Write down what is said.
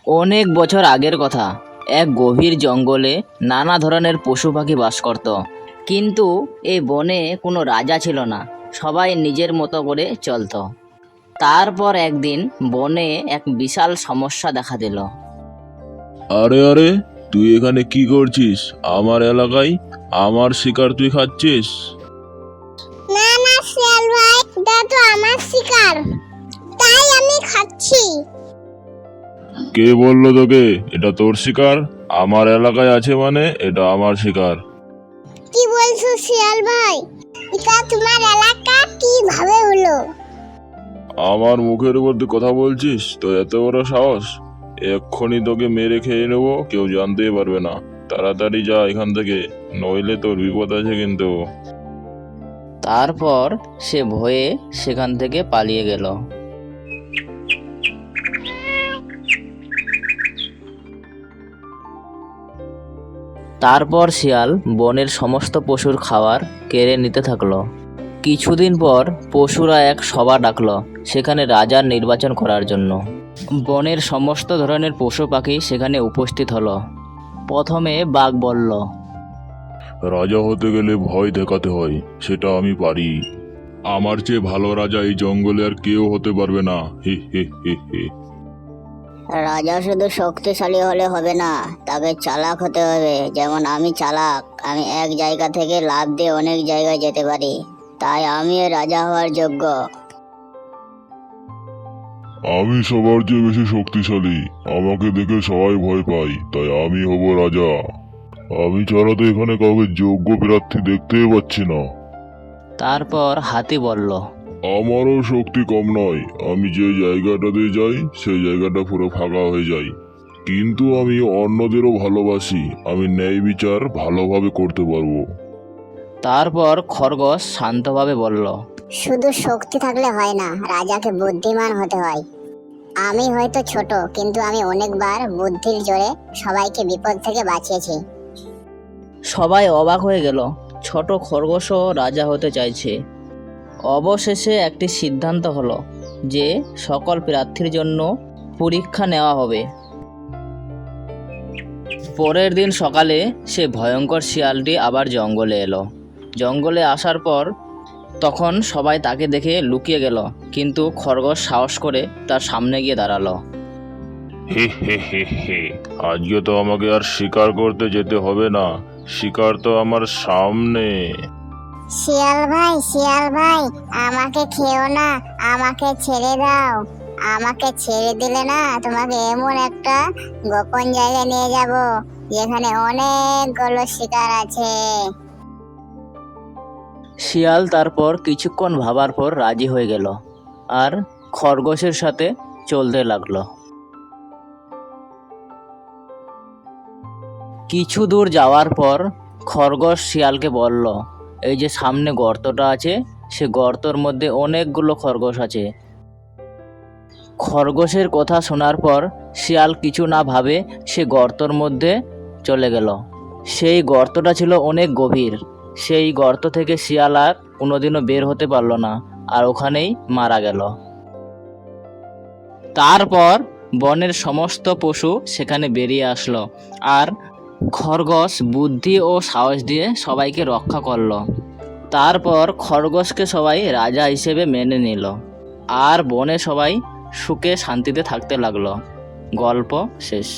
অনেক বছর আগের কথা। এক গভীর জঙ্গলে নানা ধরনের পশু পাখি বাস করত। কিন্তু এই বনে কোনো রাজা ছিল না, সবাই নিজের মতো করে চলতো। তারপর একদিন বনে এক বিশাল সমস্যা দেখা দিল। আরে আরে, তুই এখানে কি করছিস? আমার এলাকায় আমার শিকার তুই খাচ্ছিস? না না শিয়াল ভাই, এটা তো আমার শিকার, তাই আমি খাচ্ছি। কে বললো তোকে এটা তোর শিকার? আমার এলাকায় আছে মানে এটা আমার শিকার। কি বলছো শিয়াল ভাই? এটা তোমার এলাকা কিভাবে হলো? আমার মুখের উপর তুই কথা বলছিস? তো এত বড় সাহস! এক্ষুনি তোকে মেরে খেয়ে নেবো, কেউ জানতেই পারবে না। তাড়াতাড়ি যা এখান থেকে, নইলে তোর বিপদ আছে কিন্তু। তারপর সে ভয়ে সেখান থেকে পালিয়ে গেল। তারপর শিয়াল বনের সমস্ত পশুর খাবার কেড়ে নিতে থাকলো। কিছুদিন পর পশুরা এক সভা ডাকলো, সেখানে রাজার নির্বাচন করার জন্য। বনের সমস্ত ধরনের পশু পাখি সেখানে উপস্থিত হলো। প্রথমে বাঘ বলল, রাজা হতে গেলে ভয় দেখাতে হয়, সেটা আমি পারি। আমার চেয়ে ভালো রাজা এই জঙ্গলে আর কেউ হতে পারবে না। হি হি হি হি। রাজা শুধু শক্তিশালী হলে হবে না, তাকে চালাক হতে হবে। যেমন আমি চালাক, আমি এক জায়গা থেকে লাফ দিয়ে অনেক জায়গায় যেতে পারি, তাই আমিও রাজা হওয়ার যোগ্য। আমি সবার চেয়ে বেশি শক্তিশালী, আমাকে দেখে সবাই ভয় পায়, তাই আমি হব রাজা। আমি ছাড়া তো এখানে কাউকে যোগ্য প্রার্থী দেখতেই পাচ্ছি না। তারপর হাতি বলল, আমারও শক্তি কম নয়, আমি যে জায়গাটাতে যাই সেই জায়গাটা পুরো ফাঁকা হয়ে যায়। কিন্তু আমি অন্যদেরও ভালোবাসি, আমি ন্যায় বিচার ভালোভাবে করতে পারবো। তারপর খরগোশ শান্তভাবে বলল, শুধু শক্তি থাকলে হয় না, রাজাকে বুদ্ধিমান হতে হয়। আমি হয়তো ছোট, কিন্তু আমি অনেকবার বুদ্ধির জোরে সবাইকে বিপদ থেকে বাঁচিয়েছি। সবাই অবাক হয়ে গেল, ছোট খরগোশও রাজা হতে চাইছে। অবশেষে একটি সিদ্ধান্ত হলো যে সকল প্রার্থীর জন্য পরীক্ষা নেওয়া হবে। পরের দিন সকালে সে ভয়ঙ্কর শিয়ালটি আবার জঙ্গলে এলো। জঙ্গলে আসার পর তখন সবাই তাকে দেখে লুকিয়ে গেল, কিন্তু খরগোশ সাহস করে তার সামনে গিয়ে দাঁড়ালো। হে হে হে হে, আজকে তো আমাকে আর শিকার করতে যেতে হবে না, শিকার তো আমার সামনে। শিয়াল ভাই, আমাকে খেও না, আমাকে ছেড়ে দাও। আমাকে ছেড়ে দিলে না, তোমাকে এমন একটা গোপন জায়গায় নিয়ে যাব যেখানে অনেকগুলো শিকার আছে। শিয়াল তারপর কিছুক্ষণ ভাবার পর রাজি হয়ে গেল আর খরগোশের সাথে চলতে লাগলো। কিছু দূর যাওয়ার পর খরগোশ শিয়ালকে বলল, এই যে সামনে গর্তটা আছে, সে গর্তর মধ্যে অনেকগুলো খরগোশ আছে। খরগোশের কথা শোনার পর শিয়াল কিছু না ভাবে সে গর্তর মধ্যে চলে গেল। সেই গর্তটা ছিল অনেক গভীর। সেই গর্ত থেকে শিয়াল আর কোনোদিনও বের হতে পারল না, আর ওখানেই মারা গেল। তারপর বনের সমস্ত পশু সেখানে বেরিয়ে আসলো, আর খরগোশ বুদ্ধি ও সাহস দিয়ে সবাইকে রক্ষা করলো। তারপর খরগোশকে সবাই রাজা হিসেবে মেনে নিল, আর বনে সবাই সুখে শান্তিতে থাকতে লাগলো। গল্প শেষ।